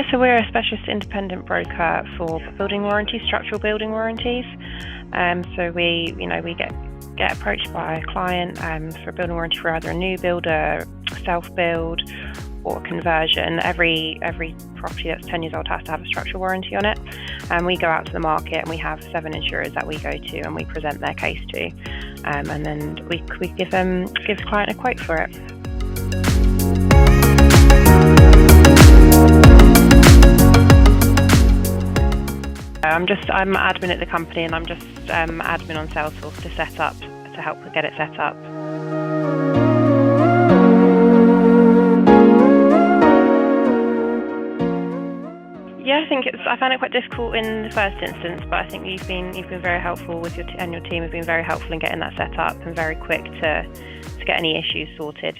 So we're a specialist independent broker for building warranties, structural building warranties. So we get approached by a client for a building warranty for either a new build, a self-build, or conversion. Every property that's 10 years old has to have a structural warranty on it. And we go out to the market and we have 7 insurers that we go to and we present their case to. And then we give the client a quote for it. I'm admin at the company, and I'm just admin on Salesforce to help get it set up. Yeah, I found it quite difficult in the first instance, but I think you've been very helpful with your team have been very helpful in getting that set up and very quick to get any issues sorted.